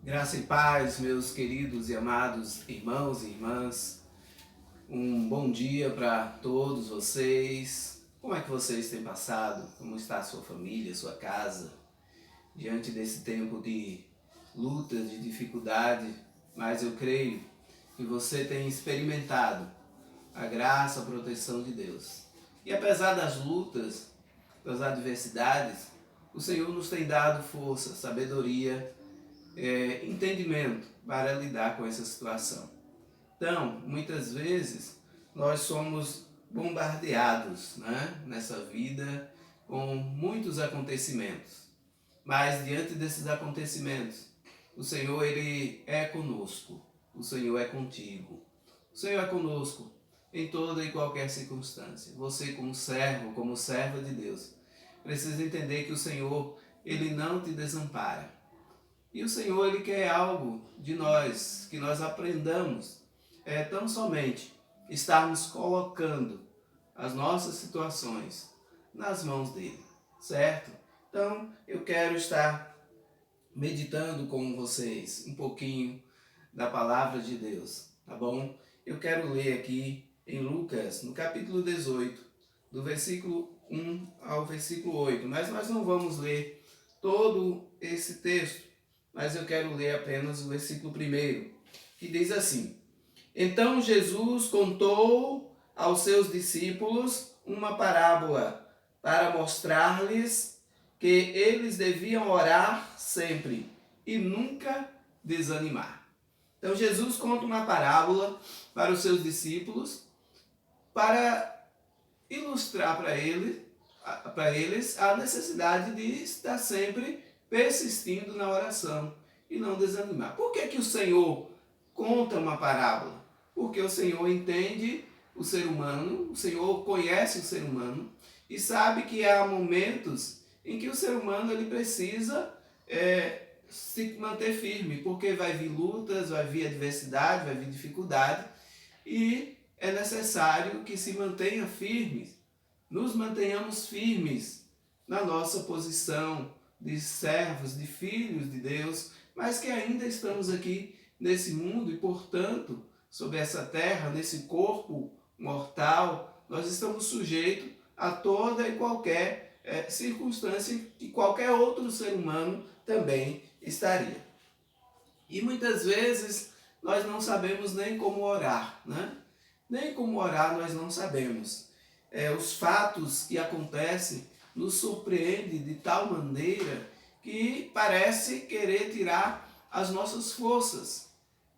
Graça e paz, meus queridos e amados irmãos e irmãs. Um bom dia para todos vocês. Como é que vocês têm passado? Como está a sua família, a sua casa? Diante desse tempo de lutas, de dificuldade, mas eu creio que você tem experimentado a graça, a proteção de Deus. E apesar das lutas, das adversidades, o Senhor nos tem dado força, sabedoria, entendimento para lidar com essa situação. Então, muitas vezes, nós somos bombardeados, nessa vida com muitos acontecimentos. Mas diante desses acontecimentos, o Senhor ele é conosco. O Senhor é contigo. O Senhor é conosco em toda e qualquer circunstância. Você como servo, como serva de Deus, precisa entender que o Senhor ele não te desampara. E o Senhor ele quer algo de nós, que nós aprendamos tão somente estarmos colocando as nossas situações nas mãos dele, certo? Então eu quero estar meditando com vocês um pouquinho da palavra de Deus, tá bom? Eu quero ler aqui em Lucas, no capítulo 18, do versículo 1 ao versículo 8, mas nós não vamos ler todo esse texto, mas eu quero ler apenas o versículo 1, que diz assim: Então Jesus contou aos seus discípulos uma parábola para mostrar-lhes que eles deviam orar sempre e nunca desanimar. Então Jesus conta uma parábola para os seus discípulos para ilustrar para eles a necessidade de estar sempre persistindo na oração e não desanimar. Por que o Senhor conta uma parábola? Porque o Senhor entende o ser humano, o Senhor conhece o ser humano e sabe que há momentos em que o ser humano ele precisa se manter firme, porque vai vir lutas, vai vir adversidade, vai vir dificuldade e é necessário que se mantenha firmes, nos mantenhamos firmes na nossa posição de servos, de filhos de Deus, mas que ainda estamos aqui nesse mundo e, portanto, sobre essa terra, nesse corpo mortal, nós estamos sujeitos a toda e qualquer circunstância que qualquer outro ser humano também estaria. E muitas vezes nós não sabemos nem como orar, Nem como orar nós não sabemos. Os fatos que acontecem nos surpreendem de tal maneira que parece querer tirar as nossas forças.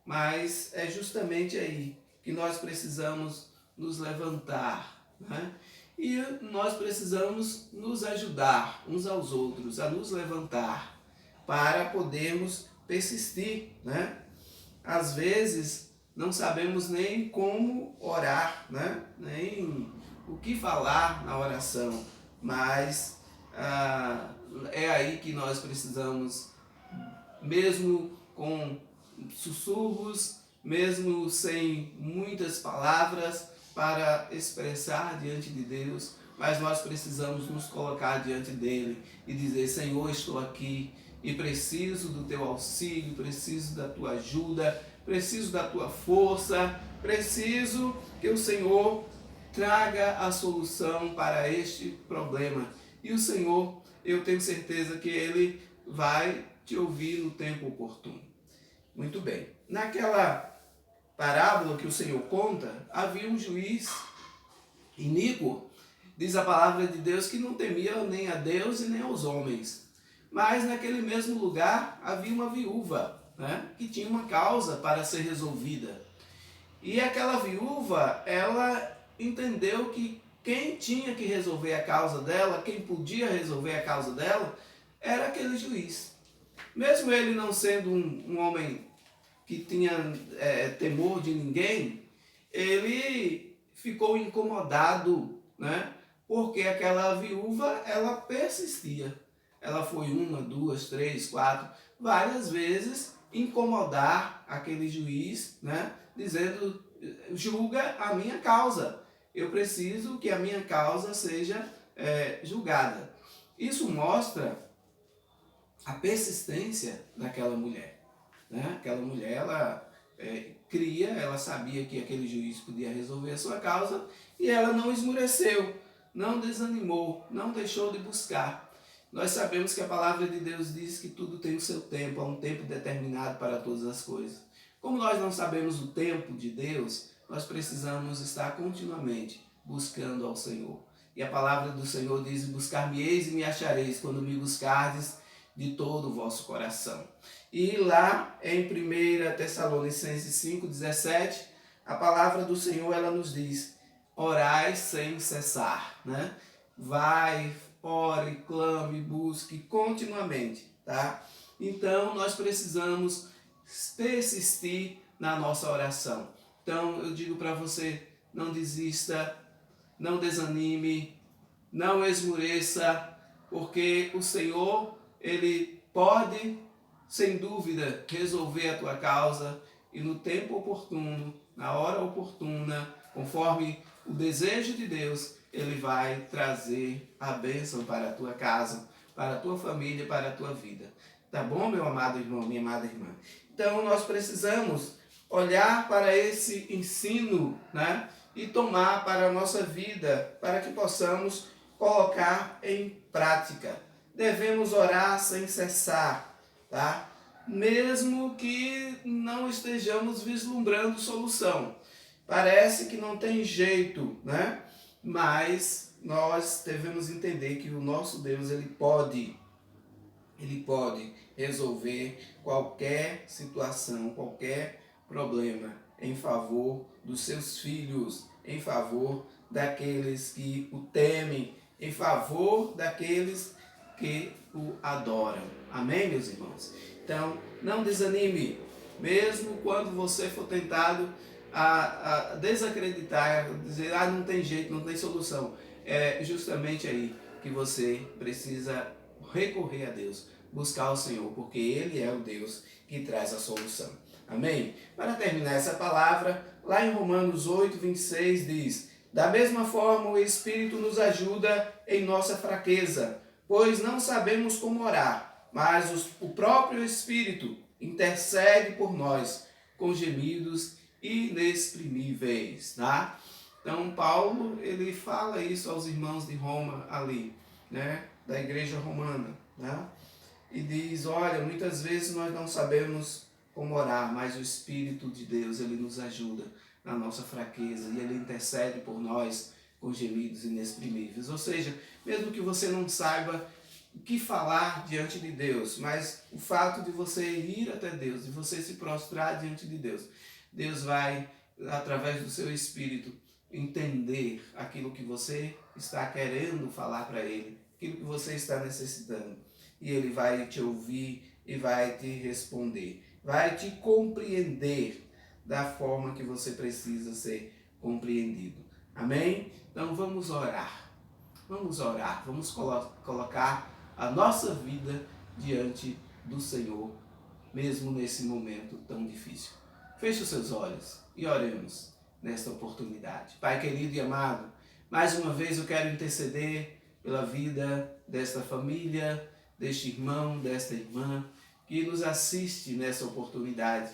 Mas é justamente aí que nós precisamos nos levantar, E nós precisamos nos ajudar uns aos outros a nos levantar para podermos persistir, Às vezes não sabemos nem como orar, Nem o que falar na oração, mas é aí que nós precisamos, mesmo com sussurros, mesmo sem muitas palavras para expressar diante de Deus, mas nós precisamos nos colocar diante dele e dizer: Senhor, estou aqui e preciso do teu auxílio, preciso da tua ajuda, preciso da tua força, preciso que o Senhor traga a solução para este problema. E o Senhor, eu tenho certeza que ele vai te ouvir no tempo oportuno. Muito bem. Naquela parábola que o Senhor conta, havia um juiz iníquo, diz a palavra de Deus, que não temia nem a Deus e nem aos homens. Mas naquele mesmo lugar havia uma viúva, que tinha uma causa para ser resolvida. E aquela viúva, ela entendeu que quem tinha que resolver a causa dela, quem podia resolver a causa dela, era aquele juiz. Mesmo ele não sendo um homem que tinha temor de ninguém, ele ficou incomodado, Porque aquela viúva, ela persistia. Ela foi uma, duas, três, quatro, várias vezes incomodar aquele juiz, Dizendo: julga a minha causa. Eu preciso que a minha causa seja julgada. Isso mostra a persistência daquela mulher. né? Aquela mulher, ela cria, ela sabia que aquele juiz podia resolver a sua causa e ela não esmureceu, não desanimou, não deixou de buscar. Nós sabemos que a palavra de Deus diz que tudo tem o seu tempo, há um tempo determinado para todas as coisas. Como nós não sabemos o tempo de Deus, nós precisamos estar continuamente buscando ao Senhor. E a palavra do Senhor diz: buscar-me-eis e me achareis, quando me buscardes de todo o vosso coração. E lá em 1 Tessalonicenses 5,17, a palavra do Senhor ela nos diz: orai sem cessar, né? Vai, ore, clame, busque continuamente, tá? Então nós precisamos persistir na nossa oração. Então eu digo para você, não desista, não desanime, não esmoreça, porque o Senhor, Ele pode, sem dúvida, resolver a tua causa e no tempo oportuno, na hora oportuna, conforme o desejo de Deus, Ele vai trazer a bênção para a tua casa, para a tua família, para a tua vida. Tá bom, meu amado irmão, minha amada irmã? Então nós precisamos olhar para esse ensino, né? E tomar para a nossa vida, para que possamos colocar em prática. Devemos orar sem cessar, tá? Mesmo que não estejamos vislumbrando solução. Parece que não tem jeito, né? Mas nós devemos entender que o nosso Deus, Ele pode resolver qualquer situação, qualquer problema em favor dos seus filhos, em favor daqueles que o temem, em favor daqueles que o adoram. Amém, meus irmãos? Então, não desanime, mesmo quando você for tentado a desacreditar, dizer, não tem jeito, não tem solução. É justamente aí que você precisa recorrer a Deus, buscar o Senhor, porque Ele é o Deus que traz a solução. Amém? Para terminar essa palavra, lá em Romanos 8:26 diz: da mesma forma o Espírito nos ajuda em nossa fraqueza, pois não sabemos como orar, mas o próprio Espírito intercede por nós com gemidos inexprimíveis, tá? Então Paulo, ele fala isso aos irmãos de Roma ali, né, da igreja romana, né? E diz: olha, muitas vezes nós não sabemos como orar, mas o Espírito de Deus, ele nos ajuda na nossa fraqueza e ele intercede por nós com gemidos inexprimíveis. Ou seja, mesmo que você não saiba o que falar diante de Deus, mas o fato de você ir até Deus, de você se prostrar diante de Deus, Deus vai, através do seu Espírito, entender aquilo que você está querendo falar para Ele, aquilo que você está necessitando. E Ele vai te ouvir e vai te responder, vai te compreender da forma que você precisa ser compreendido. Amém? Então vamos orar, vamos colocar a nossa vida diante do Senhor, mesmo nesse momento tão difícil. Feche os seus olhos e oremos nesta oportunidade. Pai querido e amado, mais uma vez eu quero interceder pela vida desta família, deste irmão, desta irmã, que nos assiste nessa oportunidade.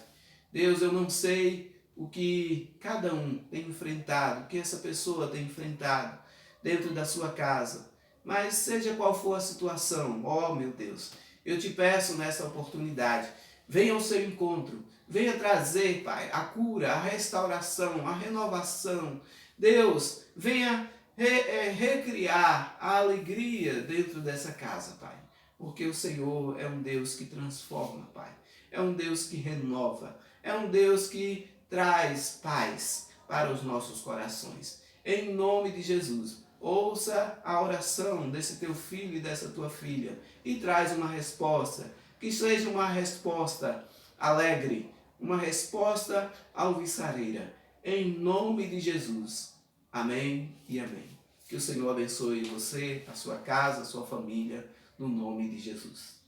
Deus, eu não sei o que cada um tem enfrentado, o que essa pessoa tem enfrentado dentro da sua casa, mas seja qual for a situação, ó meu Deus, eu te peço nessa oportunidade, venha ao seu encontro, venha trazer, Pai, a cura, a restauração, a renovação. Deus, venha recriar a alegria dentro dessa casa, Pai. Porque o Senhor é um Deus que transforma, Pai. É um Deus que renova. É um Deus que traz paz para os nossos corações. Em nome de Jesus, ouça a oração desse teu filho e dessa tua filha e traz uma resposta. Que seja uma resposta alegre, uma resposta alvissareira. Em nome de Jesus. Amém e amém. Que o Senhor abençoe você, a sua casa, a sua família, no nome de Jesus.